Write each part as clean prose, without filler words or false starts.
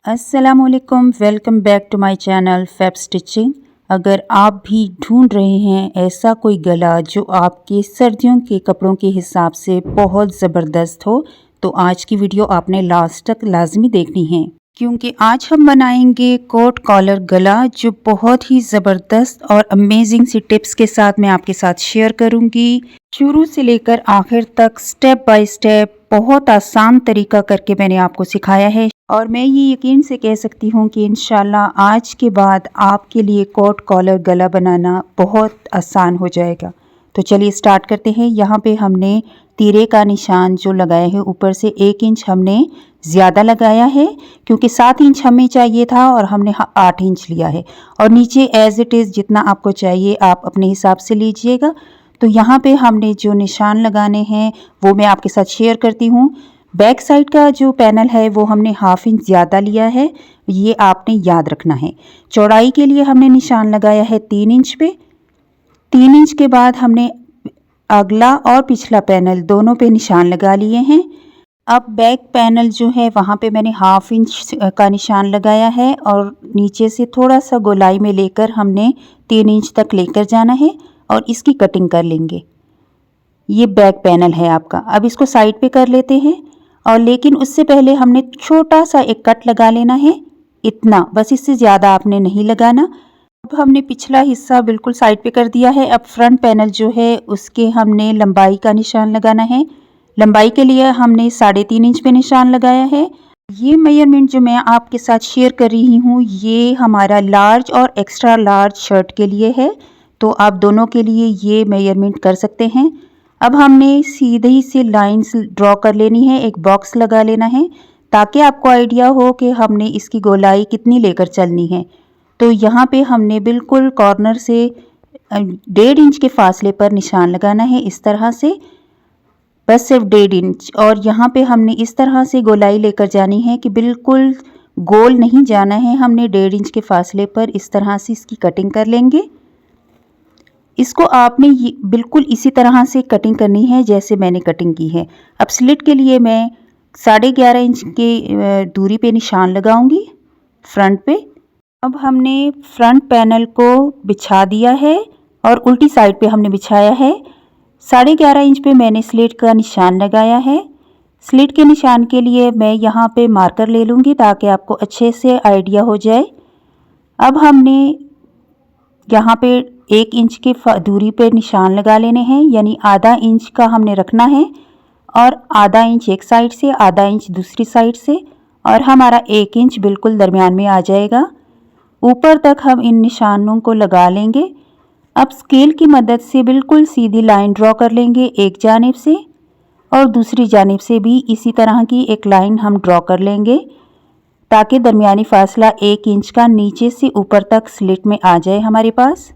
अस्सलामुअलैकुम, welcome back to my channel fab stitching. अगर आप भी ढूंढ रहे हैं ऐसा कोई गला जो आपके सर्दियों के कपड़ों के हिसाब से बहुत ज़बरदस्त हो, तो आज की वीडियो आपने लास्ट तक लाजमी देखनी है, क्योंकि आज हम बनाएंगे कोट कॉलर गला जो बहुत ही ज़बरदस्त और अमेजिंग सी टिप्स के साथ मैं आपके साथ शेयर करूंगी। शुरू से लेकर आखिर तक स्टेप बाय स्टेप बहुत आसान तरीका करके मैंने आपको सिखाया है और मैं ये यकीन से कह सकती हूँ कि इंशाल्लाह आज के बाद आपके लिए कोट कॉलर गला बनाना बहुत आसान हो जाएगा। तो चलिए स्टार्ट करते हैं। यहाँ पे हमने तीरे का निशान जो लगाया है ऊपर से 1 इंच हमने ज़्यादा लगाया है, क्योंकि 7 इंच हमें चाहिए था और हमने 8 इंच लिया है। और नीचे एज़ इट इज़ जितना आपको चाहिए आप अपने हिसाब से लीजिएगा। तो यहाँ पे हमने जो निशान लगाने हैं वो मैं आपके साथ शेयर करती हूँ। बैक साइड का जो पैनल है वो हमने 1/2 इंच ज़्यादा लिया है, ये आपने याद रखना है। चौड़ाई के लिए हमने निशान लगाया है 3 इंच पे। 3 इंच के बाद हमने अगला और पिछला पैनल दोनों पे निशान लगा लिए हैं। अब बैक पैनल जो है वहाँ पे मैंने 1/2 इंच का निशान लगाया है और नीचे से थोड़ा सा गोलाई में लेकर हमने 3 इंच तक लेकर जाना है और इसकी कटिंग कर लेंगे। ये बैक पैनल है आपका। अब इसको साइड पे कर लेते हैं और लेकिन उससे पहले हमने छोटा सा एक कट लगा लेना है, इतना बस, इससे ज़्यादा आपने नहीं लगाना। अब हमने पिछला हिस्सा बिल्कुल साइड पे कर दिया है। अब फ्रंट पैनल जो है उसके हमने लंबाई का निशान लगाना है। लंबाई के लिए हमने 3.5 इंच पे निशान लगाया है। ये मेजरमेंट जो मैं आपके साथ शेयर कर रही हूँ ये हमारा लार्ज और एक्स्ट्रा लार्ज शर्ट के लिए है, तो आप दोनों के लिए ये मेजरमेंट कर सकते हैं। अब हमने सीधी सी लाइंस ड्रॉ कर लेनी है, एक बॉक्स लगा लेना है ताकि आपको आइडिया हो कि हमने इसकी गोलाई कितनी लेकर चलनी है। तो यहाँ पे हमने बिल्कुल कॉर्नर से 1.5 इंच के फासले पर निशान लगाना है, इस तरह से, बस सिर्फ 1.5 इंच। और यहाँ पे हमने इस तरह से गोलाई लेकर जानी है कि बिल्कुल गोल नहीं जाना है, हमने 1.5 इंच के फासले पर इस तरह से इसकी कटिंग कर लेंगे। इसको आपने बिल्कुल इसी तरह से कटिंग करनी है जैसे मैंने कटिंग की है। अब स्लिट के लिए मैं 11.5 इंच के दूरी पे निशान लगाऊंगी फ्रंट पे। अब हमने फ्रंट पैनल को बिछा दिया है और उल्टी साइड पे हमने बिछाया है। 11.5 इंच पे मैंने स्लिट का निशान लगाया है। स्लिट के निशान के लिए मैं यहाँ पे मार्कर ले लूँगी ताकि आपको अच्छे से आइडिया हो जाए। अब हमने यहाँ पे 1 इंच की दूरी पे निशान लगा लेने हैं, यानी आधा इंच का हमने रखना है और आधा इंच एक साइड से, आधा इंच दूसरी साइड से, और हमारा 1 इंच बिल्कुल दरमियान में आ जाएगा। ऊपर तक हम इन निशानों को लगा लेंगे। अब स्केल की मदद से बिल्कुल सीधी लाइन ड्रॉ कर लेंगे एक जानिब से और दूसरी जानिब से भी इसी तरह की एक लाइन हम ड्रॉ कर लेंगे ताकि दरमियानी फासला 1 इंच का नीचे से ऊपर तक स्लिट में आ जाए हमारे पास।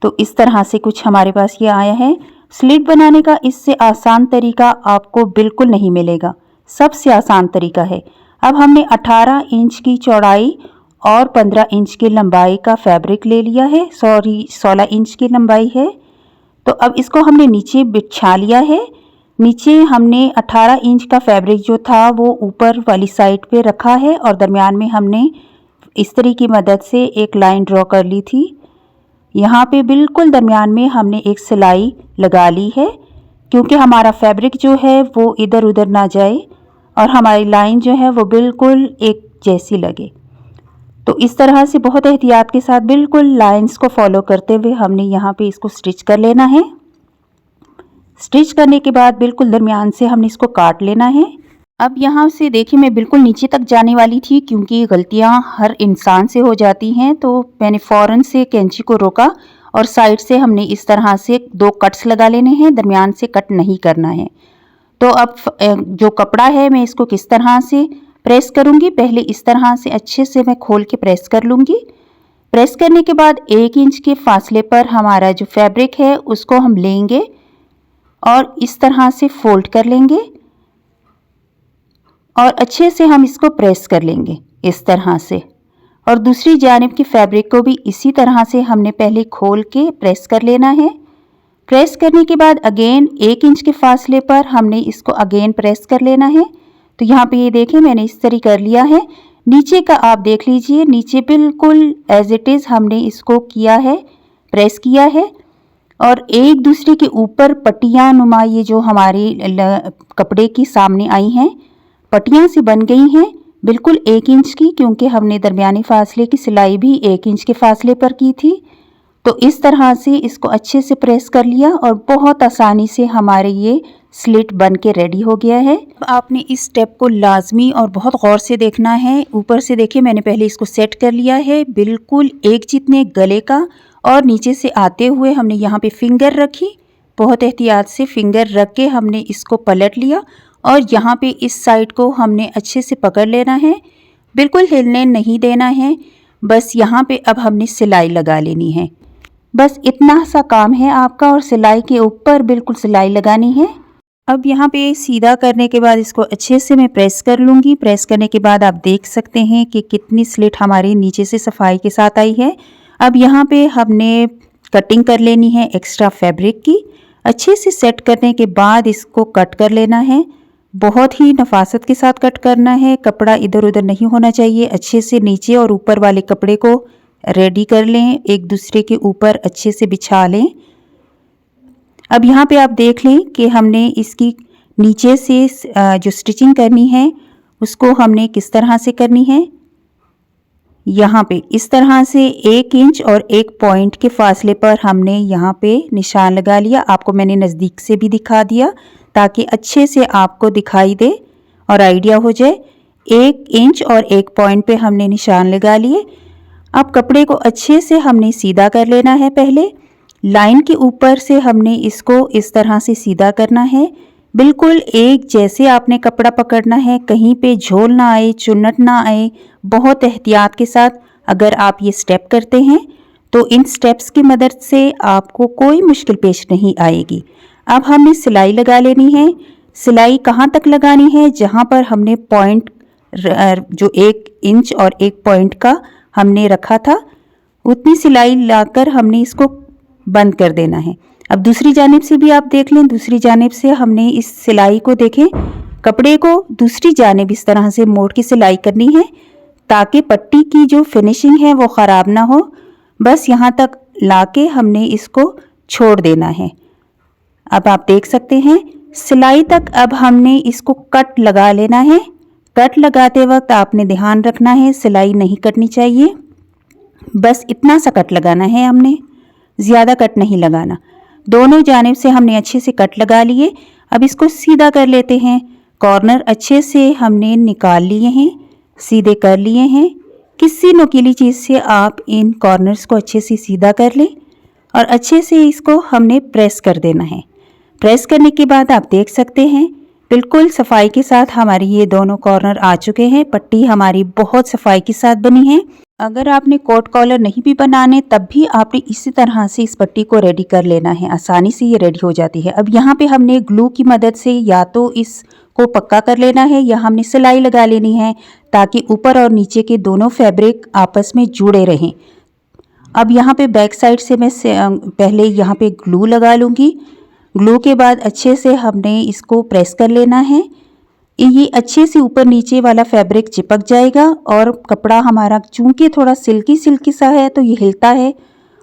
तो इस तरह से कुछ हमारे पास ये आया है। स्लिट बनाने का इससे आसान तरीका आपको बिल्कुल नहीं मिलेगा, सबसे आसान तरीका है। अब हमने 18 इंच की चौड़ाई और 15 इंच की लंबाई का फैब्रिक ले लिया है, 16 इंच की लंबाई है। तो अब इसको हमने नीचे बिछा लिया है। नीचे हमने 18 इंच का फैब्रिक जो था वो ऊपर वाली साइड पे रखा है और दरमियान में हमने इस्त्री की मदद से एक लाइन ड्रॉ कर ली थी। यहाँ पे बिल्कुल दरमियान में हमने एक सिलाई लगा ली है, क्योंकि हमारा फैब्रिक जो है वो इधर उधर ना जाए और हमारी लाइन जो है वो बिल्कुल एक जैसी लगे। तो इस तरह से बहुत एहतियात के साथ बिल्कुल लाइंस को फॉलो करते हुए हमने यहाँ पे इसको स्टिच कर लेना है। स्टिच करने के बाद बिल्कुल दरमियान से हमने इसको काट लेना है। अब यहाँ से देखिए मैं बिल्कुल नीचे तक जाने वाली थी, क्योंकि गलतियाँ हर इंसान से हो जाती हैं, तो मैंने फ़ौरन से कैंची को रोका और साइड से हमने इस तरह से 2 कट्स लगा लेने हैं, दरमियान से कट नहीं करना है। तो अब जो कपड़ा है मैं इसको किस तरह से प्रेस करूँगी, पहले इस तरह से अच्छे से मैं खोल के प्रेस कर लूँगी। प्रेस करने के बाद 1 इंच के फासले पर हमारा जो फैब्रिक है उसको हम लेंगे और इस तरह से फोल्ड कर लेंगे और अच्छे से हम इसको प्रेस कर लेंगे इस तरह से। और दूसरी जानिब की फैब्रिक को भी इसी तरह से हमने पहले खोल के प्रेस कर लेना है। प्रेस करने के बाद अगेन 1 इंच के फासले पर हमने इसको अगेन प्रेस कर लेना है तो यहाँ पे ये देखें मैंने इस तरह कर लिया है। नीचे का आप देख लीजिए, नीचे बिल्कुल एज इट इज़ हमने इसको किया है, प्रेस किया है और एक दूसरे के ऊपर पट्टियाँ नुमा ये जो हमारी कपड़े की सामने आई हैं, पट्टियाँ सी बन गई हैं बिल्कुल 1 इंच की, क्योंकि हमने दरमियानी फासले की सिलाई भी 1 इंच के फासले पर की थी। तो इस तरह से इसको अच्छे से प्रेस कर लिया और बहुत आसानी से हमारे ये स्लिट बन के रेडी हो गया है। आपने इस स्टेप को लाजमी और बहुत गौर से देखना है। ऊपर से देखिए मैंने पहले इसको सेट कर लिया है बिल्कुल एक जितने गले का, और नीचे से आते हुए हमने यहाँ पे फिंगर रखी, बहुत एहतियात से फिंगर रख के हमने इसको पलट लिया और यहाँ पे इस साइड को हमने अच्छे से पकड़ लेना है, बिल्कुल हिलने नहीं देना है। बस यहाँ पे अब हमने सिलाई लगा लेनी है, बस इतना सा काम है आपका, और सिलाई के ऊपर बिल्कुल सिलाई लगानी है। अब यहाँ पे सीधा करने के बाद इसको अच्छे से मैं प्रेस कर लूँगी। प्रेस करने के बाद आप देख सकते हैं कि कितनी स्लिट हमारी नीचे से सफाई के साथ आई है। अब यहाँ पे हमने कटिंग कर लेनी है एक्स्ट्रा फैब्रिक की। अच्छे से सेट करने के बाद इसको कट कर लेना है, बहुत ही नफासत के साथ कट करना है, कपड़ा इधर उधर नहीं होना चाहिए। अच्छे से नीचे और ऊपर वाले कपड़े को रेडी कर लें, एक दूसरे के ऊपर अच्छे से बिछा लें। अब यहाँ पे आप देख लें कि हमने इसकी नीचे से जो स्टिचिंग करनी है उसको हमने किस तरह से करनी है। यहाँ पे इस तरह से 1 इंच और 1 पॉइंट के फासले पर हमने यहाँ पे निशान लगा लिया। आपको मैंने नज़दीक से भी दिखा दिया ताकि अच्छे से आपको दिखाई दे और आइडिया हो जाए। 1 इंच और 1 पॉइंट पे हमने निशान लगा लिए। अब कपड़े को अच्छे से हमने सीधा कर लेना है। पहले लाइन के ऊपर से हमने इसको इस तरह से सीधा करना है, बिल्कुल एक जैसे आपने कपड़ा पकड़ना है, कहीं पे झोल ना आए, चुन्नट ना आए। बहुत एहतियात के साथ अगर आप ये स्टेप करते हैं तो इन स्टेप्स की मदद से आपको कोई मुश्किल पेश नहीं आएगी। अब हमने सिलाई लगा लेनी है। सिलाई कहाँ तक लगानी है? जहाँ पर हमने पॉइंट जो 1 इंच और 1 पॉइंट का हमने रखा था उतनी सिलाई लाकर हमने इसको बंद कर देना है। अब दूसरी जानिब से भी आप देख लें, दूसरी जानिब से हमने इस सिलाई को देखें, कपड़े को दूसरी जानिब इस तरह से मोड़ की सिलाई करनी है ताकि पट्टी की जो फिनिशिंग है वो ख़राब ना हो। बस यहाँ तक लाके हमने इसको छोड़ देना है। अब आप देख सकते हैं सिलाई तक अब हमने इसको कट लगा लेना है। कट लगाते वक्त आपने ध्यान रखना है सिलाई नहीं कटनी चाहिए, बस इतना सा कट लगाना है, हमने ज़्यादा कट नहीं लगाना। दोनों जानिब से हमने अच्छे से कट लगा लिए। अब इसको सीधा कर लेते हैं। कॉर्नर अच्छे से हमने निकाल लिए हैं, सीधे कर लिए हैं। किसी नुकीली चीज़ से आप इन कॉर्नर्स को अच्छे से सीधा कर लें और अच्छे से इसको हमने प्रेस कर देना है। प्रेस करने के बाद आप देख सकते हैं बिल्कुल सफाई के साथ हमारी ये दोनों कॉर्नर आ चुके हैं। पट्टी हमारी बहुत सफाई के साथ बनी है। अगर आपने कोट कॉलर नहीं भी बनाने तब भी आपने इसी तरह से इस पट्टी को रेडी कर लेना है, आसानी से ये रेडी हो जाती है। अब यहाँ पे हमने ग्लू की मदद से या तो इसको पक्का कर लेना है या हमने सिलाई लगा लेनी है ताकि ऊपर और नीचे के दोनों फैब्रिक आपस में जुड़े रहें। अब यहाँ पे बैक साइड से मैं पहले यहाँ पे ग्लू लगा लूँगी। ग्लू के बाद अच्छे से हमने इसको प्रेस कर लेना है। ये अच्छे से ऊपर नीचे वाला फैब्रिक चिपक जाएगा और कपड़ा हमारा चूंकि थोड़ा सिल्की सिल्की सा है तो ये हिलता है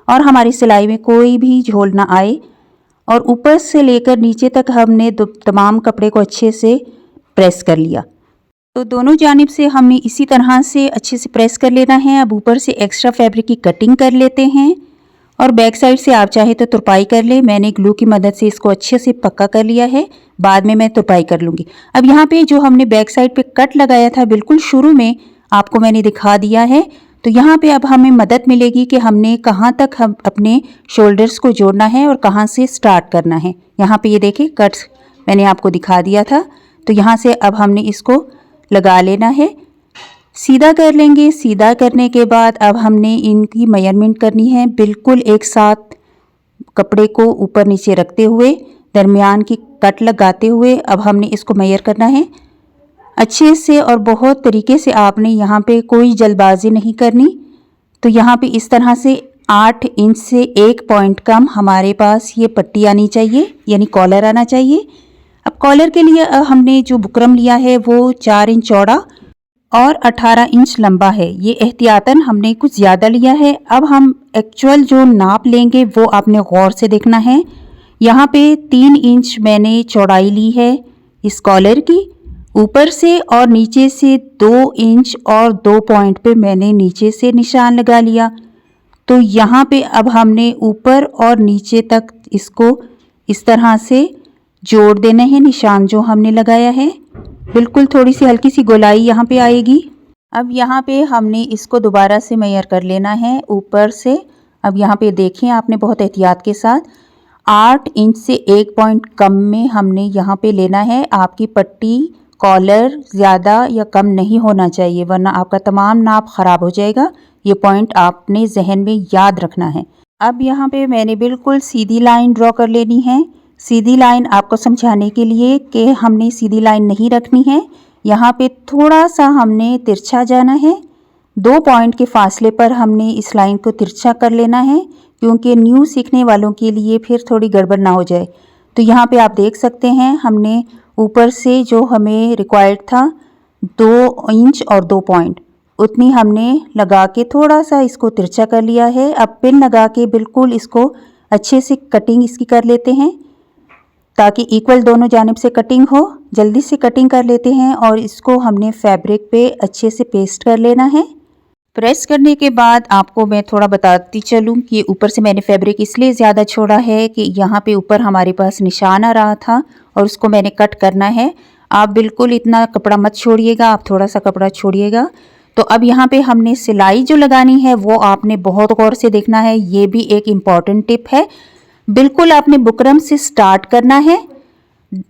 और हमारी सिलाई में कोई भी झोल ना आए। और ऊपर से लेकर नीचे तक हमने तमाम कपड़े को अच्छे से प्रेस कर लिया। तो दोनों जानिब से हमने इसी तरह से अच्छे से प्रेस कर लेना है। अब ऊपर से एक्स्ट्रा फैब्रिक की कटिंग कर लेते हैं और बैक साइड से आप चाहे तो तुरपाई कर ले। मैंने ग्लू की मदद से इसको अच्छे से पक्का कर लिया है, बाद में मैं तुरपाई कर लूँगी। अब यहाँ पे जो हमने बैक साइड पे कट लगाया था बिल्कुल शुरू में आपको मैंने दिखा दिया है। तो यहाँ पे अब हमें मदद मिलेगी कि हमने कहाँ तक हम अपने शोल्डर्स को जोड़ना है और कहाँ से स्टार्ट करना है। यहाँ पे ये देखिए कट्स मैंने आपको दिखा दिया था। तो यहाँ से अब हमने इसको लगा लेना है, सीधा कर लेंगे। सीधा करने के बाद अब हमने इनकी मेजरमेंट करनी है, बिल्कुल एक साथ कपड़े को ऊपर नीचे रखते हुए दरमियान की कट लगाते हुए अब हमने इसको मेजर करना है अच्छे से और बहुत तरीके से। आपने यहाँ पे कोई जल्दबाजी नहीं करनी। तो यहाँ पे इस तरह से 8 इंच से 1 पॉइंट कम हमारे पास ये पट्टी आनी चाहिए, यानी कॉलर आना चाहिए। अब अब कॉलर के लिए हमने जो बुकरम लिया है वो 4 इंच चौड़ा और 18 इंच लंबा है। ये एहतियातन हमने कुछ ज़्यादा लिया है। अब हम एक्चुअल जो नाप लेंगे वो आपने गौर से देखना है। यहाँ पे 3 इंच मैंने चौड़ाई ली है इस कॉलर की, ऊपर से और नीचे से 2 इंच और 2 पॉइंट पे मैंने नीचे से निशान लगा लिया। तो यहाँ पे अब हमने ऊपर और नीचे तक इसको इस तरह से जोड़ देना है, निशान जो हमने लगाया है। बिल्कुल थोड़ी सी हल्की सी गोलाई यहाँ पे आएगी। अब यहाँ पे हमने इसको दोबारा से मेजर कर लेना है ऊपर से। अब यहाँ पे देखें आपने बहुत एहतियात के साथ 8 इंच से 1 पॉइंट कम में हमने यहाँ पे लेना है। आपकी पट्टी कॉलर ज़्यादा या कम नहीं होना चाहिए, वरना आपका तमाम नाप ख़राब हो जाएगा। ये पॉइंट आपने जहन में याद रखना है। अब यहाँ पे मैंने बिल्कुल सीधी लाइन ड्रॉ कर लेनी है। सीधी लाइन आपको समझाने के लिए कि हमने सीधी लाइन नहीं रखनी है, यहाँ पे थोड़ा सा हमने तिरछा जाना है। 2 पॉइंट के फासले पर हमने इस लाइन को तिरछा कर लेना है, क्योंकि न्यू सीखने वालों के लिए फिर थोड़ी गड़बड़ ना हो जाए। तो यहाँ पे आप देख सकते हैं हमने ऊपर से जो हमें रिक्वायर्ड था 2 इंच और 2 पॉइंट उतनी हमने लगा के थोड़ा सा इसको तिरछा कर लिया है। अब पिन लगा के बिल्कुल इसको अच्छे से कटिंग इसकी कर लेते हैं ताकि इक्वल दोनों जानिब से कटिंग हो। जल्दी से कटिंग कर लेते हैं और इसको हमने फैब्रिक पे अच्छे से पेस्ट कर लेना है। प्रेस करने के बाद आपको मैं थोड़ा बताती चलूँ कि ऊपर से मैंने फैब्रिक इसलिए ज़्यादा छोड़ा है कि यहाँ पे ऊपर हमारे पास निशान आ रहा था और उसको मैंने कट करना है। आप बिल्कुल इतना कपड़ा मत छोड़िएगा, आप थोड़ा सा कपड़ा छोड़िएगा। तो अब यहाँ पे हमने सिलाई जो लगानी है वो आपने बहुत गौर से देखना है। ये भी एक इम्पॉर्टेंट टिप है। बिल्कुल आपने बुकरम से स्टार्ट करना है,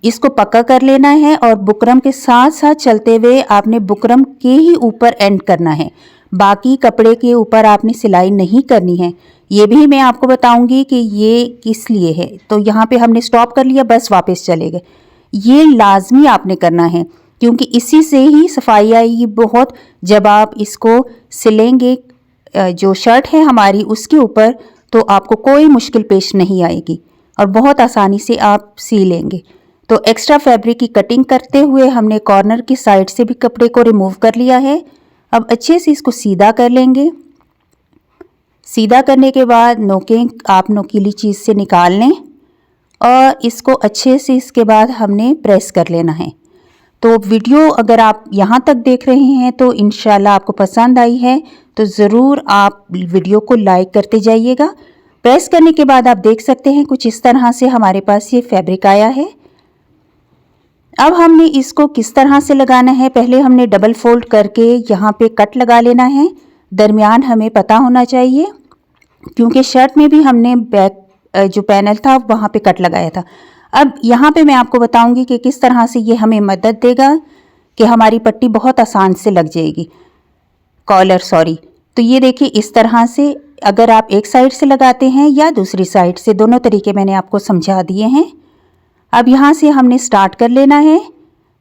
इसको पक्का कर लेना है और बुकरम के साथ साथ चलते हुए आपने बुकरम के ही ऊपर एंड करना है। बाकी कपड़े के ऊपर आपने सिलाई नहीं करनी है। ये भी मैं आपको बताऊंगी कि ये किस लिए है। तो यहाँ पे हमने स्टॉप कर लिया, बस वापस चले गए। ये लाजमी आपने करना है, क्योंकि इसी से ही सफाई आएगी बहुत। जब आप इसको सिलेंगे जो शर्ट है हमारी उसके ऊपर, तो आपको कोई मुश्किल पेश नहीं आएगी और बहुत आसानी से आप सी लेंगे। तो एक्स्ट्रा फैब्रिक की कटिंग करते हुए हमने कॉर्नर की साइड से भी कपड़े को रिमूव कर लिया है। अब अच्छे से इसको सीधा कर लेंगे। सीधा करने के बाद नोकें आप नोकीली चीज़ से निकाल लें और इसको अच्छे से इसके बाद हमने प्रेस कर लेना है। तो वीडियो अगर आप यहाँ तक देख रहे हैं तो इंशाल्लाह आपको पसंद आई है, तो ज़रूर आप वीडियो को लाइक करते जाइएगा। प्रेस करने के बाद आप देख सकते हैं कुछ इस तरह से हमारे पास ये फैब्रिक आया है। अब हमने इसको किस तरह से लगाना है, पहले हमने डबल फोल्ड करके यहाँ पे कट लगा लेना है। दरमियान हमें पता होना चाहिए, क्योंकि शर्ट में भी हमने बैक जो पैनल था वहाँ पे कट लगाया था। अब यहाँ पे मैं आपको बताऊंगी कि किस तरह से ये हमें मदद देगा कि हमारी पट्टी बहुत आसान से लग जाएगी, कॉलर सॉरी। तो ये देखिए इस तरह से अगर आप एक साइड से लगाते हैं या दूसरी साइड से, दोनों तरीके मैंने आपको समझा दिए हैं। अब यहाँ से हमने स्टार्ट कर लेना है।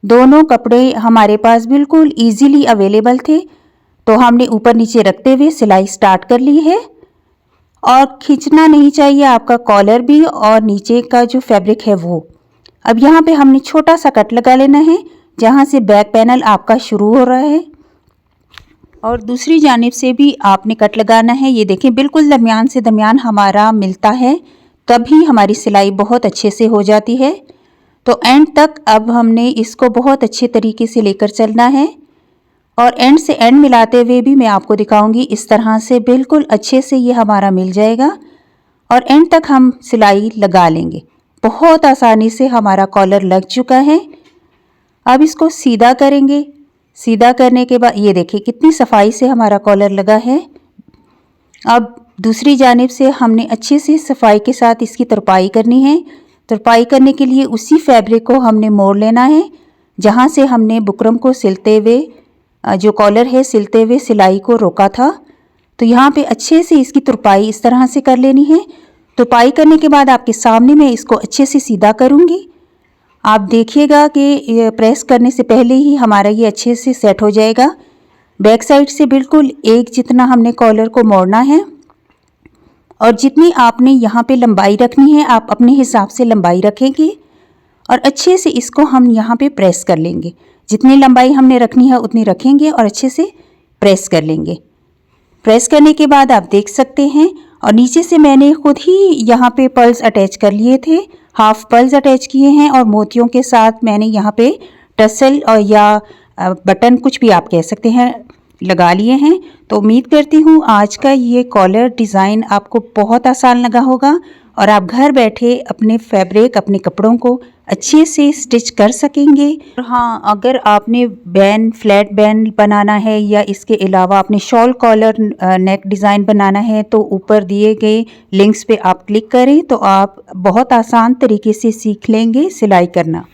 दोनों कपड़े हमारे पास बिल्कुल ईजीली अवेलेबल थे, तो हमने ऊपर नीचे रखते हुए सिलाई स्टार्ट कर ली है। और खींचना नहीं चाहिए आपका कॉलर भी और नीचे का जो फैब्रिक है वो। अब यहाँ पे हमने छोटा सा कट लगा लेना है जहाँ से बैक पैनल आपका शुरू हो रहा है, और दूसरी जानिब से भी आपने कट लगाना है। ये देखें बिल्कुल दरमियान से दरमियान हमारा मिलता है, तभी हमारी सिलाई बहुत अच्छे से हो जाती है। तो एंड तक अब हमने इसको बहुत अच्छे तरीके से लेकर चलना है और एंड से एंड मिलाते हुए भी मैं आपको दिखाऊंगी। इस तरह से बिल्कुल अच्छे से ये हमारा मिल जाएगा और एंड तक हम सिलाई लगा लेंगे। बहुत आसानी से हमारा कॉलर लग चुका है। अब इसको सीधा करेंगे। सीधा करने के बाद ये देखिए कितनी सफाई से हमारा कॉलर लगा है। अब दूसरी जानिब से हमने अच्छे से सफाई के साथ इसकी तुरपाई करनी है। तुरपाई करने के लिए उसी फैब्रिक को हमने मोड़ लेना है जहाँ से हमने बुकरम को सिलते हुए, जो कॉलर है सिलते हुए सिलाई को रोका था। तो यहाँ पे अच्छे से इसकी तुरपाई इस तरह से कर लेनी है। तुरपाई करने के बाद आपके सामने मैं इसको अच्छे से सीधा करूँगी। आप देखिएगा कि प्रेस करने से पहले ही हमारा ये अच्छे से सेट हो जाएगा। बैक साइड से बिल्कुल एक जितना हमने कॉलर को मोड़ना है और जितनी आपने यहाँ पे लंबाई रखनी है आप अपने हिसाब से लंबाई रखेंगे और अच्छे से इसको हम यहाँ पे प्रेस कर लेंगे। जितनी लंबाई हमने रखनी है उतनी रखेंगे और अच्छे से प्रेस कर लेंगे। प्रेस करने के बाद आप देख सकते हैं, और नीचे से मैंने खुद ही यहाँ पे पर्ल्स अटैच कर लिए थे, हाफ पर्ल्स अटैच किए हैं और मोतियों के साथ मैंने यहाँ पे टसल और या बटन कुछ भी आप कह सकते हैं लगा लिए हैं। तो उम्मीद करती हूँ आज का ये कॉलर डिज़ाइन आपको बहुत आसान लगा होगा और आप घर बैठे अपने फैब्रिक, अपने कपड़ों को अच्छे से स्टिच कर सकेंगे। और हाँ, अगर आपने बैन, फ्लैट बैन बनाना है या इसके अलावा आपने शॉल कॉलर नेक डिज़ाइन बनाना है तो ऊपर दिए गए लिंक्स पे आप क्लिक करें तो आप बहुत आसान तरीके से सीख लेंगे सिलाई करना।